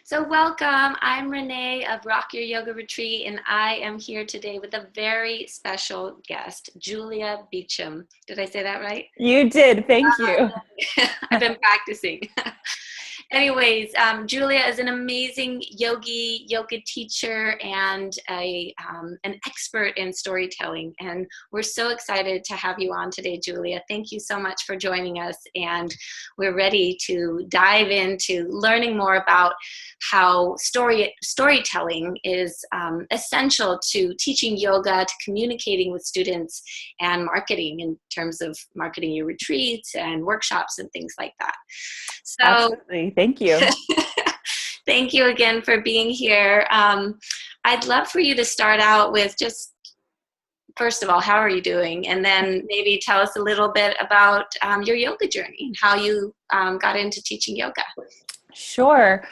So welcome, I'm Renee of Rock Your Yoga Retreat, and I am here today with a very special guest, Julia Beauchamp. Did I say that right? You did. Thank you. I've been practicing. Anyways, Julia is an amazing yoga teacher, and an expert in storytelling. And we're so excited to have you on today, Julia. Thank you so much for joining us. And we're ready to dive into learning more about how storytelling is essential to teaching yoga, to communicating with students, and marketing in terms of marketing your retreats and workshops and things like that. So, Absolutely. Thank you. thank you again for being here. I'd love for you to start out with just, first of all, how are you doing? And then maybe tell us a little bit about your yoga journey and how you got into teaching yoga. Sure.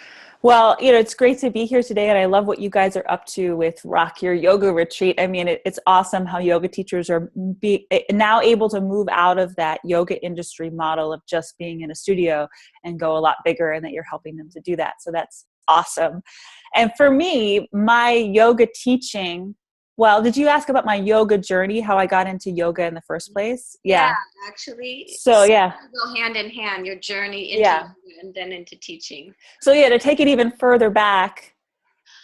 Well, it's great to be here today, and I love what you guys are up to with Rock Your Yoga Retreat. I mean, it's awesome how yoga teachers are now able to move out of that yoga industry model of just being in a studio and go a lot bigger, and that you're helping them to do that. So that's awesome. And for me, my yoga teaching, well, did you ask about my yoga journey, how I got into yoga in the first place? Yeah, actually. So yeah. Go hand in hand, your journey into yoga and then into teaching. So yeah, to take it even further back,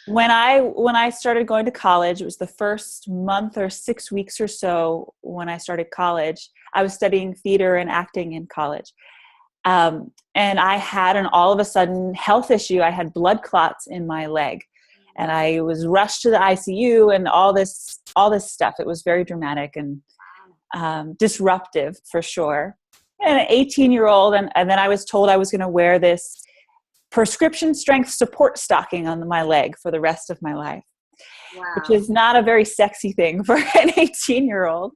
when I started going to college, it was the first month or 6 weeks or so when I started college. I was studying theater and acting in college. And I had an all of a sudden health issue. I had blood clots in my leg. And I was rushed to the ICU and all this stuff. It was very dramatic and disruptive for sure. And an 18-year-old, and then I was told I was going to wear this prescription strength support stocking on my leg for the rest of my life, which is not a very sexy thing for an 18-year-old.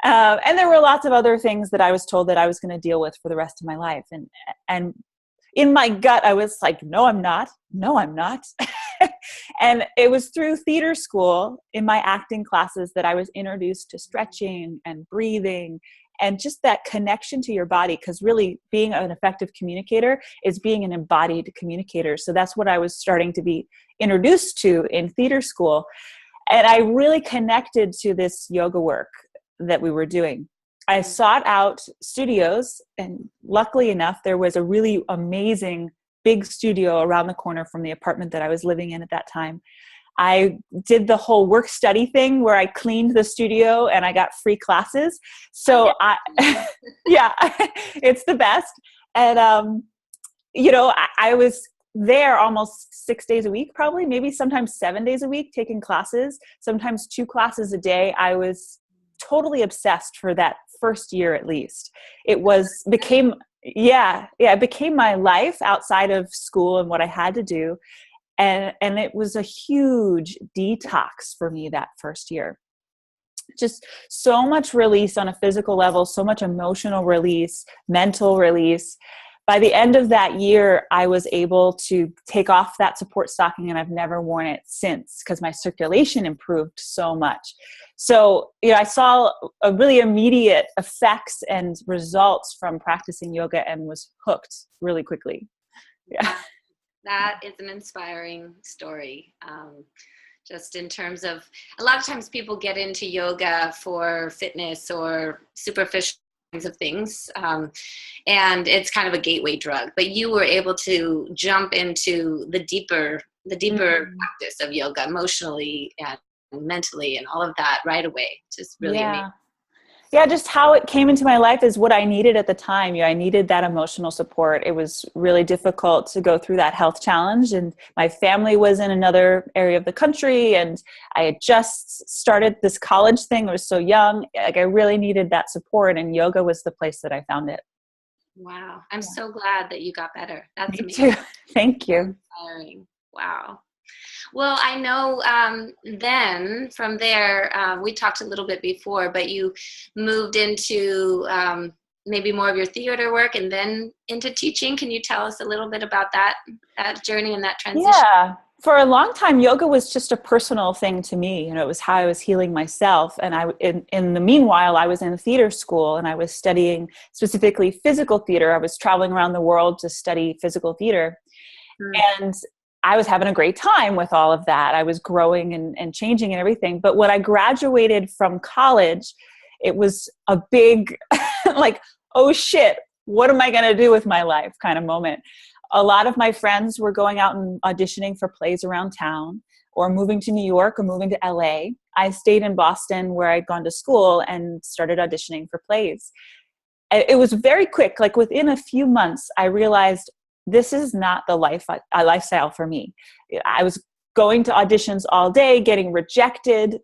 And there were lots of other things that I was told that I was going to deal with for the rest of my life. And in my gut, I was like, no, I'm not. No, I'm not. And it was through theater school in my acting classes that I was introduced to stretching and breathing and just that connection to your body, because really being an effective communicator is being an embodied communicator. So that's what I was starting to be introduced to in theater school. And I really connected to this yoga work that we were doing. I sought out studios, and luckily enough, there was a really amazing big studio around the corner from the apartment that I was living in at that time. I did the whole work study thing where I cleaned the studio and I got free classes. So yeah, it's the best. And, I was there almost 6 days a week, probably, maybe sometimes 7 days a week, taking classes, sometimes 2 classes a day. I was totally obsessed for that first year at least. It became my life outside of school and what I had to do. And it was a huge detox for me that first year. Just so much release on a physical level, so much emotional release, mental release. By the end of that year, I was able to take off that support stocking, and I've never worn it since because my circulation improved so much. So, I saw a really immediate effects and results from practicing yoga and was hooked really quickly. Yeah. That is an inspiring story. Just in terms of, a lot of times people get into yoga for fitness or superficial kinds of things, and it's kind of a gateway drug. But you were able to jump into the deeper practice of yoga emotionally and mentally and all of that right away. Just really amazing. Yeah, just how it came into my life is what I needed at the time. I needed that emotional support. It was really difficult to go through that health challenge, and my family was in another area of the country, and I had just started this college thing. I was so young. Like, I really needed that support, and yoga was the place that I found it. Wow. I'm so glad that you got better. That's Me amazing. too. Thank you. Inspiring. Wow. Well, I know then from there, we talked a little bit before, but you moved into maybe more of your theater work and then into teaching. Can you tell us a little bit about that journey and that transition? Yeah. For a long time, yoga was just a personal thing to me. It was how I was healing myself. And in the meanwhile, I was in theater school and I was studying specifically physical theater. I was traveling around the world to study physical theater. And I was having a great time with all of that. I was growing and changing and everything. But when I graduated from college, it was a big, like, oh shit, what am I going to do with my life kind of moment. A lot of my friends were going out and auditioning for plays around town, or moving to New York or moving to LA. I stayed in Boston where I'd gone to school and started auditioning for plays. It was very quick. Like within a few months, I realized this is not the lifestyle for me. I was going to auditions all day, getting rejected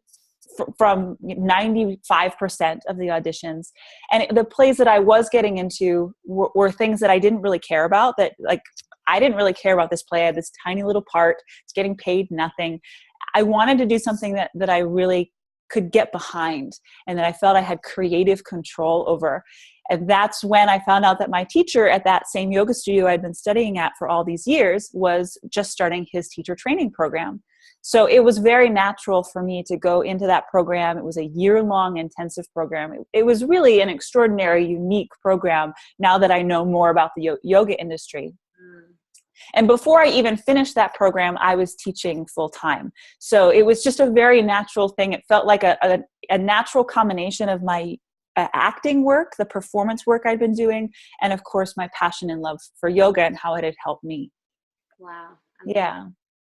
from 95% of the auditions. And the plays that I was getting into were things that I didn't really care about. That, like, I didn't really care about this play. I had this tiny little part. It's getting paid nothing. I wanted to do something that I really could get behind and that I felt I had creative control over. And that's when I found out that my teacher at that same yoga studio I'd been studying at for all these years was just starting his teacher training program. So it was very natural for me to go into that program. It was a year-long intensive program. It was really an extraordinary, unique program now that I know more about the yoga industry. And before I even finished that program, I was teaching full-time. So it was just a very natural thing. It felt like a natural combination of my acting work, the performance work I'd been doing, and of course my passion and love for yoga and how it had helped me. Wow. Yeah.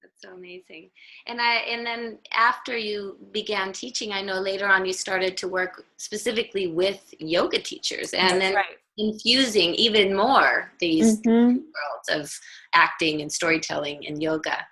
That's so amazing. And then after you began teaching, I know later on you started to work specifically with yoga teachers, and then infusing even more these worlds of acting and storytelling and yoga.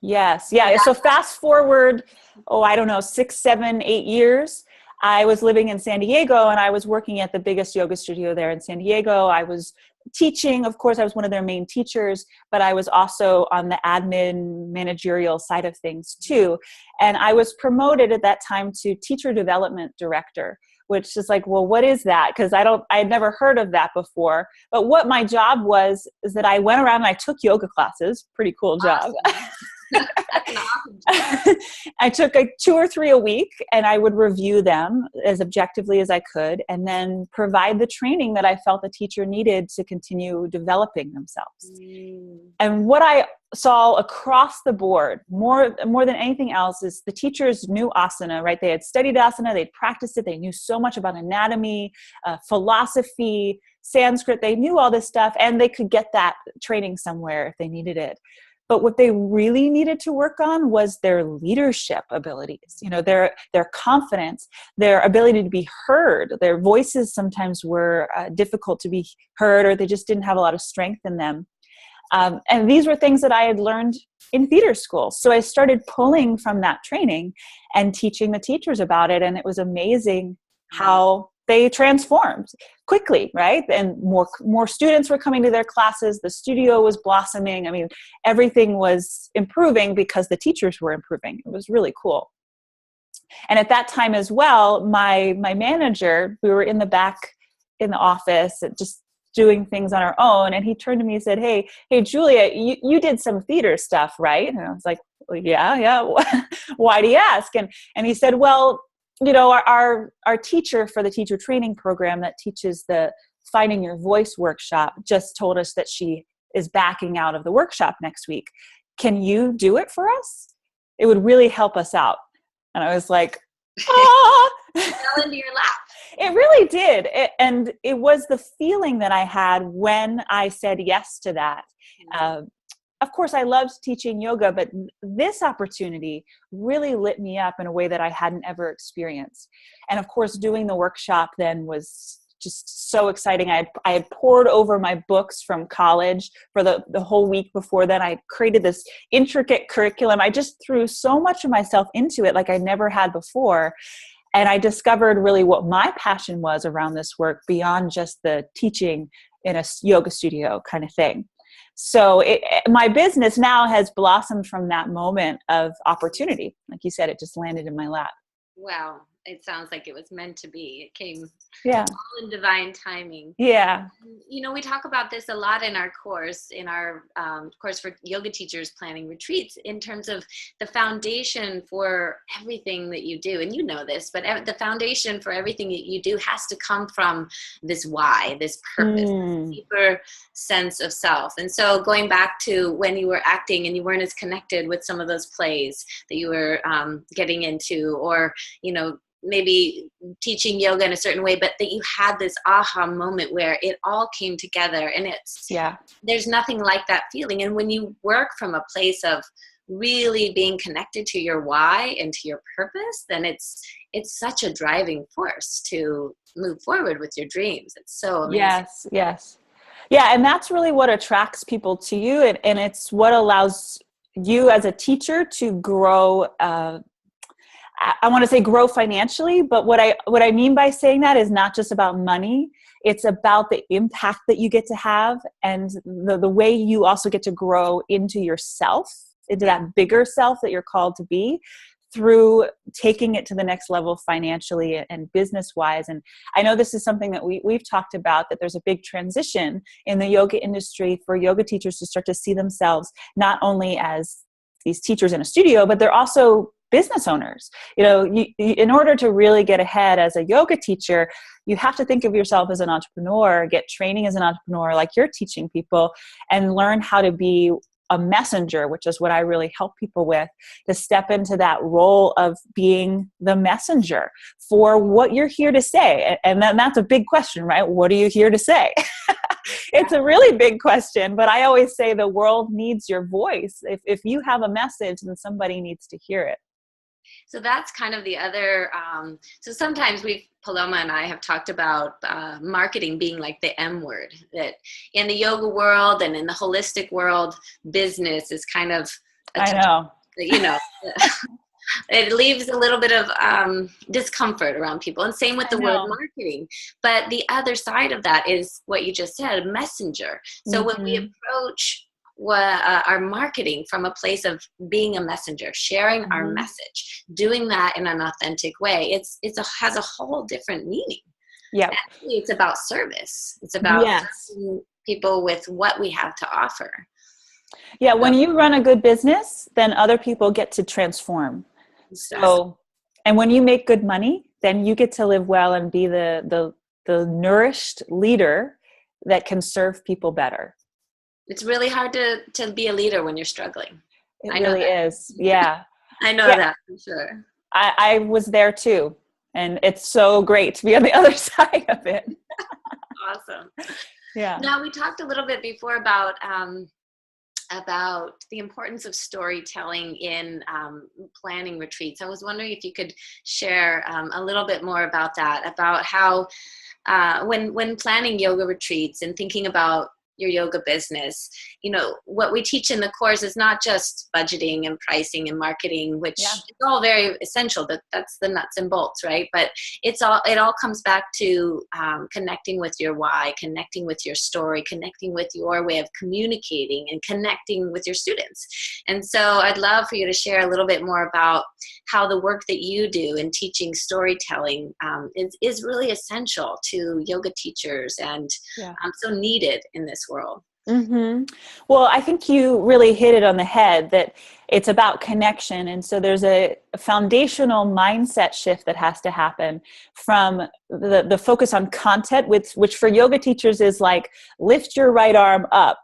Yes. Yeah. So fast forward, I don't know, 6, 7, 8 years. I was living in San Diego and I was working at the biggest yoga studio there in San Diego. I was teaching, of course, I was one of their main teachers, but I was also on the admin managerial side of things too. And I was promoted at that time to teacher development director, which is like, well, what is that? Because I had never heard of that before. But what my job was is that I went around and I took yoga classes. Pretty cool job. Awesome. That's an awesome job. I took 2 or 3 a week, and I would review them as objectively as I could, and then provide the training that I felt the teacher needed to continue developing themselves. And what I saw across the board, more than anything else, is the teachers knew asana, right? They had studied asana, they'd practiced it, they knew so much about anatomy, philosophy, Sanskrit, they knew all this stuff, and they could get that training somewhere if they needed it. But what they really needed to work on was their leadership abilities, their confidence, their ability to be heard. Their voices sometimes were difficult to be heard, or they just didn't have a lot of strength in them. And these were things that I had learned in theater school. So I started pulling from that training and teaching the teachers about it. And it was amazing how they transformed quickly, right? And more students were coming to their classes. The studio was blossoming. I mean, everything was improving because the teachers were improving. It was really cool. And at that time as well, my manager, we were in the back in the office just doing things on our own. And he turned to me and said, hey, Julia, you did some theater stuff, right? And I was like, well, yeah. Why do you ask? And he said, well, our teacher for the teacher training program that teaches the Finding Your Voice workshop just told us that she is backing out of the workshop next week. Can you do it for us? It would really help us out. And I was like, ah! It fell into your lap. It really did. And it was the feeling that I had when I said yes to that. Of course, I loved teaching yoga, but this opportunity really lit me up in a way that I hadn't ever experienced. And of course, doing the workshop then was just so exciting. I had poured over my books from college for the whole week before then. I created this intricate curriculum. I just threw so much of myself into it like I never had before. And I discovered really what my passion was around this work beyond just the teaching in a yoga studio kind of thing. So my business now has blossomed from that moment of opportunity. Like you said, it just landed in my lap. Wow. it sounds like it was meant to be. It came Yeah. all in divine timing. Yeah. We talk about this a lot in our course, course for yoga teachers planning retreats, in terms of the foundation for everything that you do. And you know this, but the foundation for everything that you do has to come from this why, this purpose, this deeper sense of self. And so going back to when you were acting and you weren't as connected with some of those plays that you were getting into, or, maybe teaching yoga in a certain way, but that you had this aha moment where it all came together, and there's nothing like that feeling. And when you work from a place of really being connected to your why and to your purpose, then it's such a driving force to move forward with your dreams. It's so amazing. Yes. Yeah. And that's really what attracts people to you. And it's what allows you as a teacher to grow, I want to say grow financially, but what I mean by saying that is not just about money. It's about the impact that you get to have, and the way you also get to grow into yourself, into that bigger self that you're called to be, through taking it to the next level financially and business-wise. And I know this is something that we've talked about, that there's a big transition in the yoga industry for yoga teachers to start to see themselves not only as these teachers in a studio, but they're also business owners. You, in order to really get ahead as a yoga teacher, you have to think of yourself as an entrepreneur, get training as an entrepreneur like you're teaching people, and learn how to be a messenger, which is what I really help people with, to step into that role of being the messenger for what you're here to say. And then that's a big question, right? What are you here to say? It's a really big question, but I always say the world needs your voice. If you have a message, then somebody needs to hear it. So that's kind of the other, so sometimes Paloma and I have talked about marketing being like the M word, that in the yoga world and in the holistic world, business is kind of, it leaves a little bit of discomfort around people, and same with the word marketing. But the other side of that is what you just said, messenger. So when we approach our marketing from a place of being a messenger, sharing our message, doing that in an authentic way, it has a whole different meaning. Yeah, actually, it's about service. It's about serving people with what we have to offer. Yeah, when you run a good business, then other people get to transform. So, and when you make good money, then you get to live well and be the nourished leader that can serve people better. It's really hard to be a leader when you're struggling. It really is. Yeah. I know that for sure. I was there too. And it's so great to be on the other side of it. Awesome. Yeah. Now, we talked a little bit before about the importance of storytelling in planning retreats. I was wondering if you could share a little bit more about that, about how when planning yoga retreats and thinking about your yoga business, what we teach in the course is not just budgeting and pricing and marketing, which is all very essential. That's the nuts and bolts, right? But it all comes back to connecting with your why, connecting with your story, connecting with your way of communicating, and connecting with your students. And so I'd love for you to share a little bit more about how the work that you do in teaching storytelling is really essential to yoga teachers, and so needed in this world. Mm-hmm. Well, I think you really hit it on the head, that it's about connection. And so there's a foundational mindset shift that has to happen from the focus on content, which for yoga teachers is like, lift your right arm up,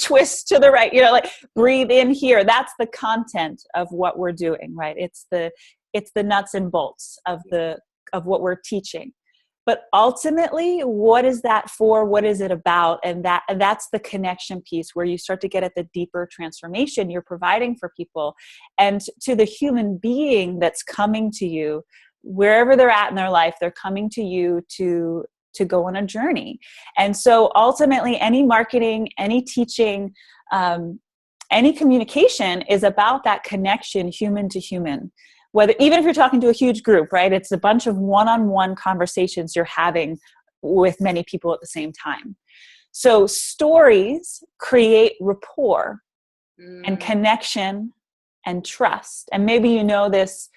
twist to the right, like breathe in here. That's the content of what we're doing, right? It's the nuts and bolts of what we're teaching. But ultimately, what is that for? What is it about? And that's the connection piece, where you start to get at the deeper transformation you're providing for people, and to the human being that's coming to you, wherever they're at in their life. They're coming to you to go on a journey. And so ultimately, any marketing, any teaching, any communication is about that connection, human to human. Even if you're talking to a huge group, right? It's a bunch of one-on-one conversations you're having with many people at the same time. So stories create rapport and connection and trust. And maybe this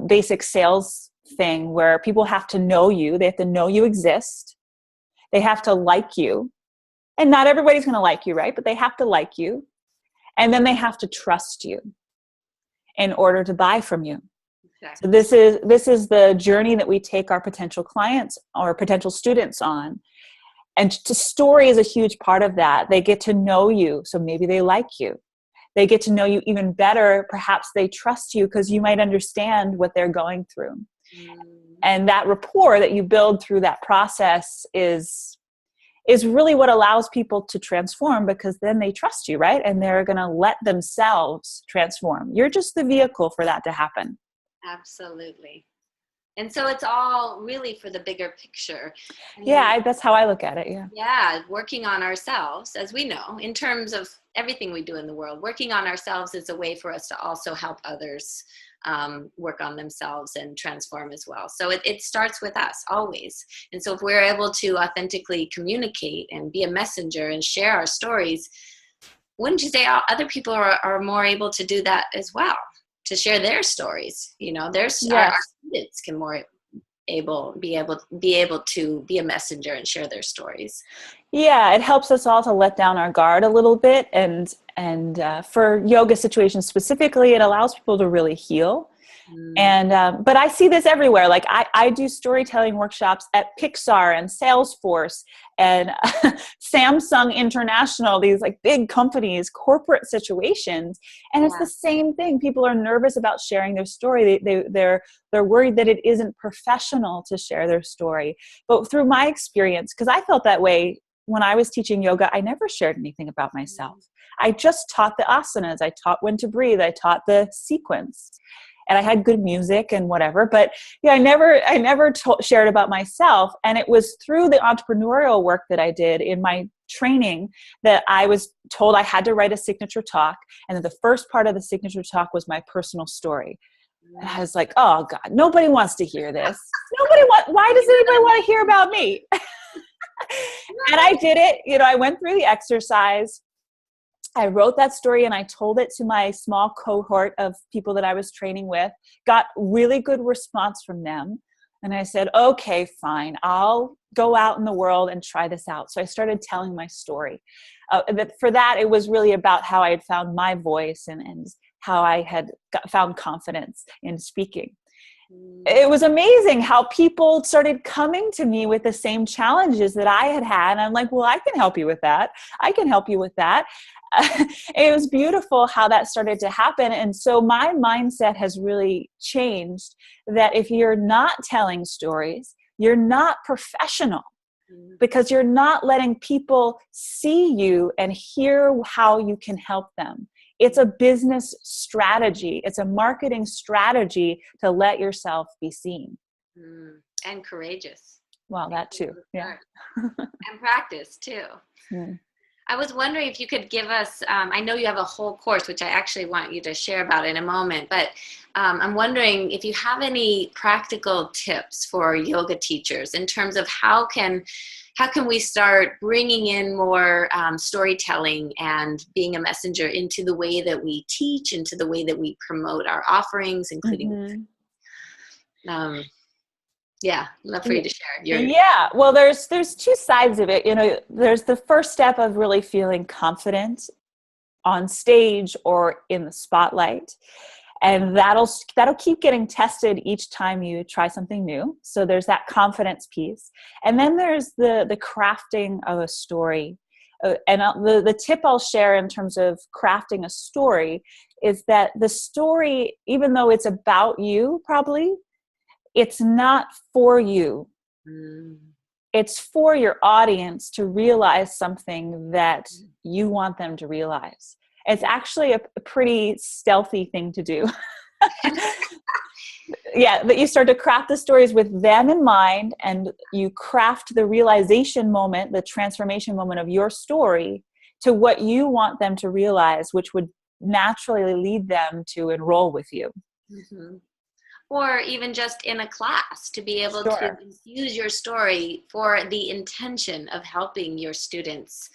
basic sales thing where people have to know you. They have to know you exist. They have to like you. And not everybody's going to like you, right? But they have to like you. And then they have to trust you in order to buy from you. Exactly. So this is the journey that we take our potential clients or potential students on. And story is a huge part of that. They get to know you, so maybe they like you. They get to know you even better. Perhaps they trust you because you might understand what they're going through. And that rapport that you build through that process is really what allows people to transform, because then they trust you, right? And they're going to let themselves transform. You're just the vehicle for that to happen. Absolutely. And so it's all really for the bigger picture. That's how I look at it. Yeah, working on ourselves, as we know, in terms of everything we do in the world, working on ourselves is a way for us to also help others work on themselves and transform as well. So it starts with us always. And so if we're able to authentically communicate and be a messenger and share our stories, wouldn't you say other people are more able to do that as well? To share their stories, our students can be able to be a messenger and share their stories. Yeah, it helps us all to let down our guard a little bit, and for yoga situations specifically, it allows people to really heal. And but I see this everywhere. Like I do storytelling workshops at Pixar and Salesforce and Samsung International, these like big companies, corporate situations, and it's the same thing. People are nervous about sharing their story. They're worried that it isn't professional to share their story. But through my experience, because I felt that way when I was teaching yoga, I never shared anything about myself. I just taught the asanas. I taught when to breathe. I taught the sequence. And I had good music and whatever, but I never shared about myself. And it was through the entrepreneurial work that I did in my training that I was told I had to write a signature talk. And then the first part of the signature talk was my personal story. And I was like, oh God, nobody wants to hear this. Why does anybody want to hear about me? And I did it. I went through the exercise. I wrote that story and I told it to my small cohort of people that I was training with, got really good response from them. And I said, okay, fine, I'll go out in the world and try this out. So I started telling my story. For that, it was really about how I had found my voice and how I had found confidence in speaking. It was amazing how people started coming to me with the same challenges that I had had. And I'm like, well, I can help you with that. I can help you with that. It was beautiful how that started to happen. And so my mindset has really changed, that if you're not telling stories, you're not professional, because you're not letting people see you and hear how you can help them. It's a business strategy. It's a marketing strategy to let yourself be seen. And courageous. Well, that too. Yeah. And practice too. I was wondering if you could give us, I know you have a whole course, which I actually want you to share about in a moment, but I'm wondering if you have any practical tips for yoga teachers in terms of how can we start bringing in more storytelling and being a messenger into the way that we teach, into the way that we promote our offerings, including love for you to share. Well, there's two sides of it. There's the first step of really feeling confident on stage or in the spotlight. And that'll keep getting tested each time you try something new. So there's that confidence piece. And then there's the crafting of a story. And the tip I'll share in terms of crafting a story is that the story, even though it's about you, probably, it's not for you. It's for your audience to realize something that you want them to realize. It's actually a pretty stealthy thing to do. That you start to craft the stories with them in mind, and you craft the realization moment, the transformation moment of your story to what you want them to realize, which would naturally lead them to enroll with you. Or even just in a class, to be able to use your story for the intention of helping your students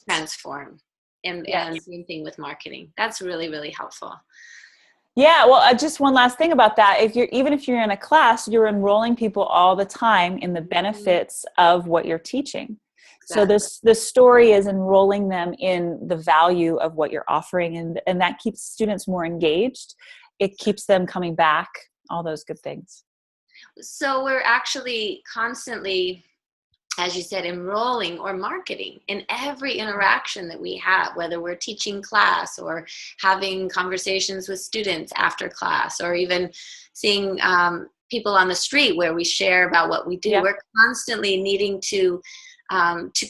transform. And same thing with marketing. That's really, really helpful. Yeah, well, just one last thing about that. Even if you're in a class, you're enrolling people all the time in the benefits of what you're teaching. So Exactly. this story is enrolling them in the value of what you're offering, and that keeps students more engaged. It keeps them coming back, all those good things. So we're actually constantly, as you said, enrolling or marketing in every interaction that we have, whether we're teaching class or having conversations with students after class, or even seeing people on the street where we share about what we do. Yeah. We're constantly needing to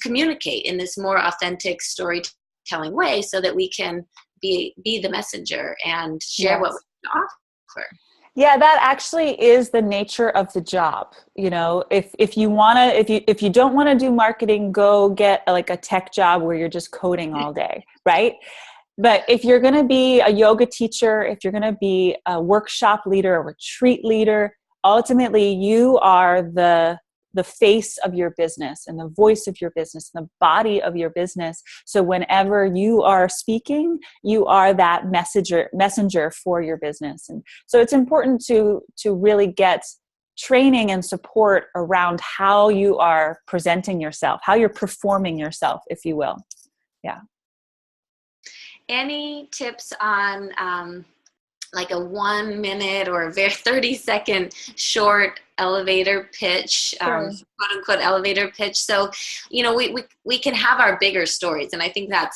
communicate in this more authentic storytelling way so that we can be the messenger and share what Yes. we offer. Yeah, that actually is the nature of the job. You know, if you want to, if you don't want to do marketing, go get like a tech job where you're just coding all day, right? But if you're going to be a yoga teacher, if you're going to be a workshop leader, a retreat leader, ultimately you are the face of your business and the voice of your business, and the body of your business. So whenever you are speaking, you are that messenger for your business. And so it's important to really get training and support around how you are presenting yourself, how you're performing yourself, if you will. Yeah. Any tips on like a 1 minute or a very 30-second short elevator pitch, Sure. quote unquote elevator pitch? So, you know, we can have our bigger stories, and I think that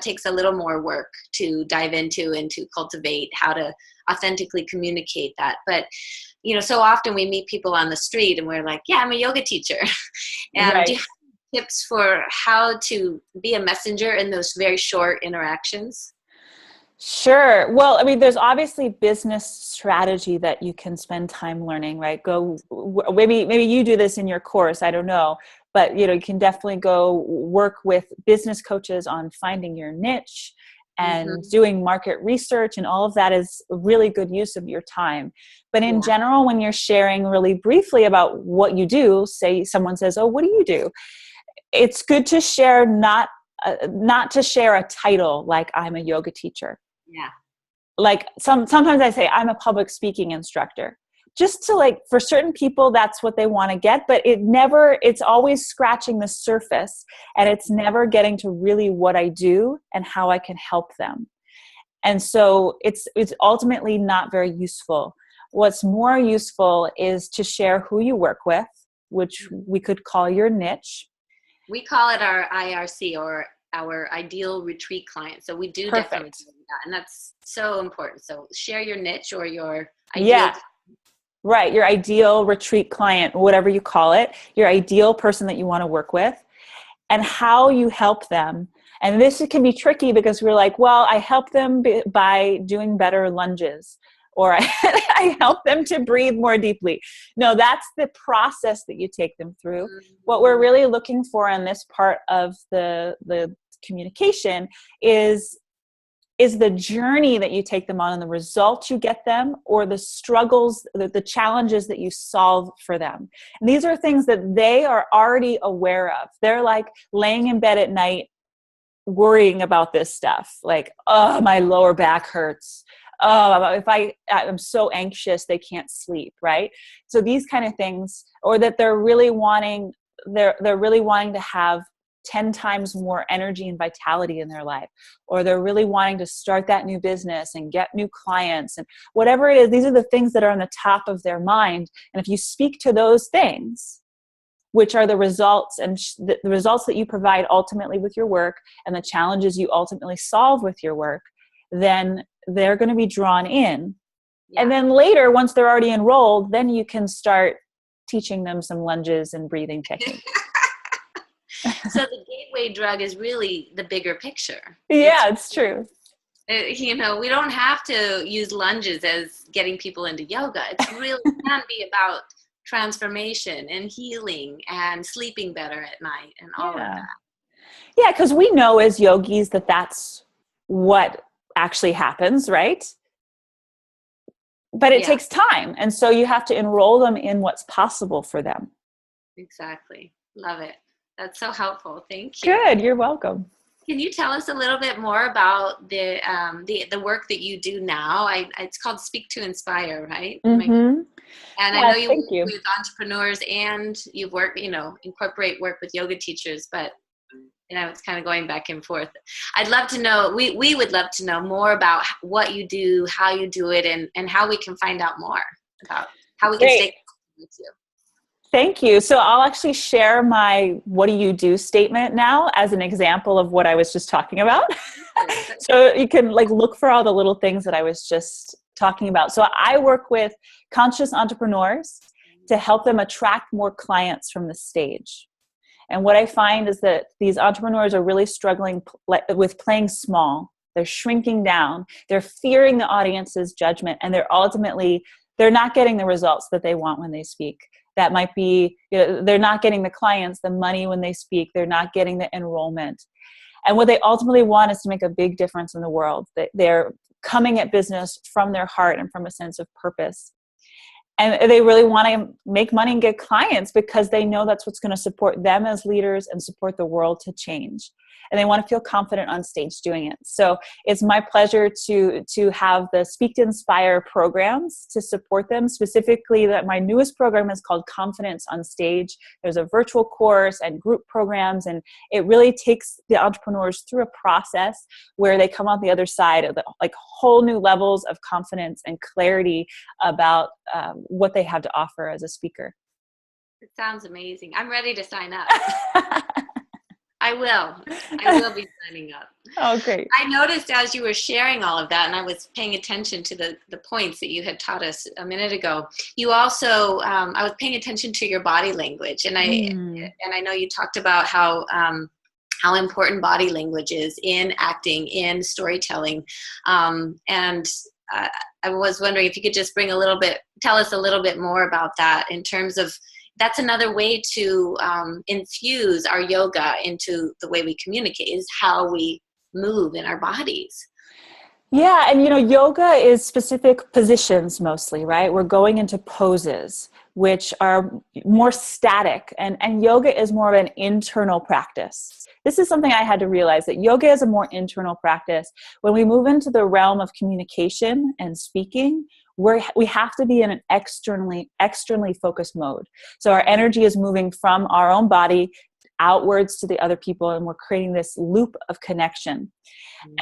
takes a little more work to dive into and to cultivate how to authentically communicate that. But you know, so often we meet people on the street and we're like, yeah, I'm a yoga teacher. And do you Right. have tips for how to be a messenger in those very short interactions? Sure. Well, I mean, there's obviously business strategy that you can spend time learning, right? Maybe you do this in your course, I don't know, but you know, you can definitely go work with business coaches on finding your niche and Mm-hmm. doing market research, and all of that is a really good use of your time. But in Yeah. general, when you're sharing really briefly about what you do, say someone says, "Oh, what do you do?" It's good to share not to share a title like I'm a yoga teacher. Yeah. Like sometimes I say I'm a public speaking instructor, just to, like, for certain people that's what they want to get, but it's always scratching the surface, and it's never getting to really what I do and how I can help them. And so it's ultimately not very useful. What's more useful is to share who you work with, which we could call your niche. We call it our IRC, or our ideal retreat client. So we do definitely Perfect. do that. And that's so important. So share your niche or your ideal. Yeah. Right. Your ideal retreat client, whatever you call it, your ideal person that you want to work with, and how you help them. And this can be tricky because we're like, well, I help them by doing better lunges, or I help them to breathe more deeply. No, that's the process that you take them through. What we're Mhm. really looking for in this part of the communication is the journey that you take them on, and the results you get them, or the struggles, the challenges that you solve for them. And these are things that they are already aware of. They're like laying in bed at night worrying about this stuff. Like, oh, my lower back hurts. Oh, I'm so anxious, they can't sleep, right? So these kind of things, or that they're really wanting to have 10 times more energy and vitality in their life, or they're really wanting to start that new business and get new clients, and whatever it is, these are the things that are on the top of their mind. And if you speak to those things, which are the results, and the results that you provide ultimately with your work, and the challenges you ultimately solve with your work, then they're going to be drawn in. And Yeah. then later, once they're already enrolled, then you can start teaching them some lunges and breathing techniques. So the gateway drug is really the bigger picture. Yeah, it's true. You know, we don't have to use lunges as getting people into yoga. It's really can be about transformation and healing and sleeping better at night and all of Yeah. that. Yeah, because we know as yogis that that's what actually happens, right? But it Yeah, takes time. And so you have to enroll them in what's possible for them. exactly. Love it. That's so helpful. Thank you. Good. You're welcome. Can you tell us a little bit more about the work that you do now? It's called Speak to Inspire, right? Mm-hmm. And I Yeah, know you thank work you. with entrepreneurs and you've worked, incorporate work with yoga teachers, but it's kind of going back and forth. I'd love to know, we would love to know more about what you do, how you do it, and how we can find out more about how we can stay connected with you. Thank you. So I'll actually share my "what do you do" statement now as an example of what I was just talking about. So you can look for all the little things that I was just talking about. So I work with conscious entrepreneurs to help them attract more clients from the stage. And what I find is that these entrepreneurs are really struggling with playing small. They're shrinking down. They're fearing the audience's judgment, and they're not getting the results that they want when they speak. That might be, they're not getting the clients, the money when they speak. They're not getting the enrollment. And what they ultimately want is to make a big difference in the world. They're coming at business from their heart and from a sense of purpose. And they really want to make money and get clients because they know that's what's going to support them as leaders and support the world to change. And they want to feel confident on stage doing it. So it's my pleasure to have the Speak to Inspire programs to support them. Specifically, that my newest program is called Confidence on Stage. There's a virtual course and group programs, and it really takes the entrepreneurs through a process where they come out the other side of whole new levels of confidence and clarity about what they have to offer as a speaker. It sounds amazing. I'm ready to sign up. I will be signing up. Oh, great. I noticed as you were sharing all of that, and I was paying attention to the points that you had taught us a minute ago. You also, I was paying attention to your body language, and I know you talked about how important body language is in acting, in storytelling, and I was wondering if you could just tell us a little bit more about that in terms of. That's another way to infuse our yoga into the way we communicate, is how we move in our bodies. Yeah, and yoga is specific positions mostly, right? We're going into poses, which are more static, and yoga is more of an internal practice. This is something I had to realize, that yoga is a more internal practice. When we move into the realm of communication and speaking, we have to be in an externally focused mode. So our energy is moving from our own body outwards to the other people, and we're creating this loop of connection.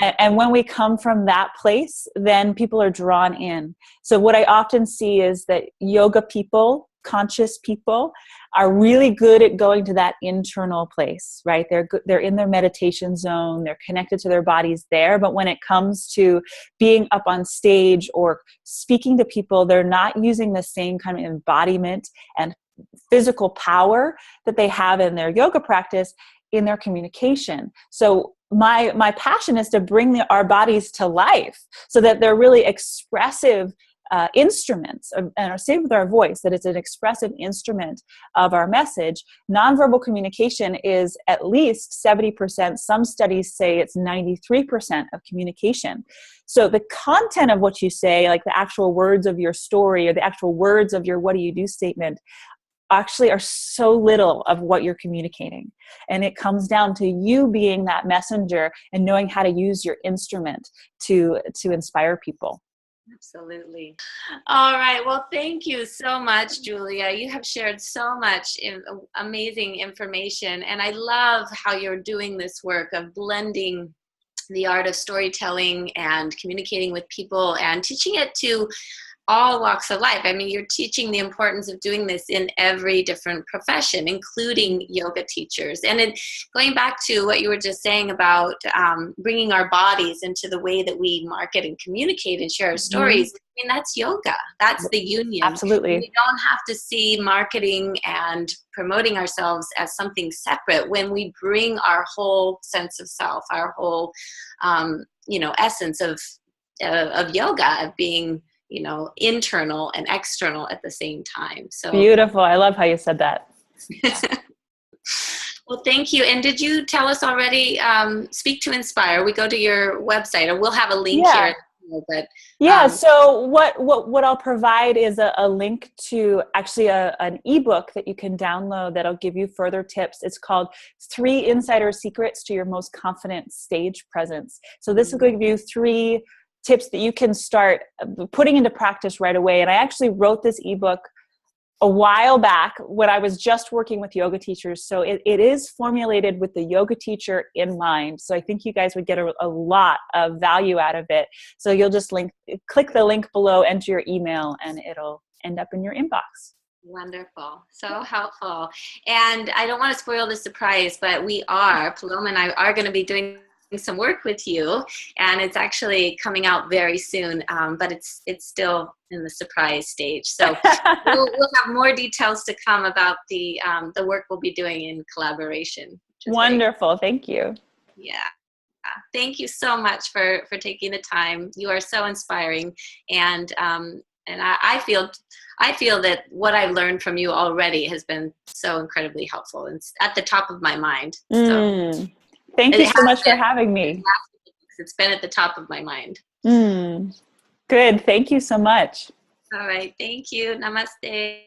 And when we come from that place, then people are drawn in. So what I often see is that yoga people, conscious people, are really good at going to that internal place, right? They're in their meditation zone, they're connected to their bodies there. But when it comes to being up on stage or speaking to people, they're not using the same kind of embodiment and physical power that they have in their yoga practice in their communication. So my passion is to bring our bodies to life so that they're really expressive instruments, and same with our voice, that it's an expressive instrument of our message. Nonverbal communication is at least 70%. Some studies say it's 93% of communication. So the content of what you say, like the actual words of your story or the actual words of your "what do you do" statement, actually are so little of what you're communicating. And it comes down to you being that messenger and knowing how to use your instrument to inspire people. Absolutely. All right. Well, thank you so much, Julia. You have shared so much amazing information. And I love how you're doing this work of blending the art of storytelling and communicating with people and teaching it to all walks of life. I mean, you're teaching the importance of doing this in every different profession, including yoga teachers. And going back to what you were just saying about bringing our bodies into the way that we market and communicate and share our stories, I mean, that's yoga. That's the union. Absolutely. We don't have to see marketing and promoting ourselves as something separate when we bring our whole sense of self, our whole, essence of yoga, of being internal and external at the same time. So beautiful. I love how you said that. Well, thank you. And did you tell us already, Speak to Inspire? We go to your website, or we'll have a link here but Yeah, so what I'll provide is a link to actually an ebook that you can download that'll give you further tips. It's called 3 Insider Secrets to Your Most Confident Stage Presence. So this will give you 3 tips that you can start putting into practice right away. And I actually wrote this ebook a while back when I was just working with yoga teachers. So it is formulated with the yoga teacher in mind. So I think you guys would get a lot of value out of it. So you'll just click the link below, enter your email, and it'll end up in your inbox. Wonderful. So helpful. And I don't want to spoil the surprise, but Paloma and I are going to be doing some work with you, and it's actually coming out very soon, but it's still in the surprise stage. So we'll have more details to come about the work we'll be doing in collaboration. Wonderful. Thank you. Yeah. Thank you so much for taking the time. You are so inspiring, and I feel that what I've learned from you already has been so incredibly helpful, and it's at the top of my mind. So. Thank you so much for having me. It's been at the top of my mind. Good. Thank you so much. All right. Thank you. Namaste.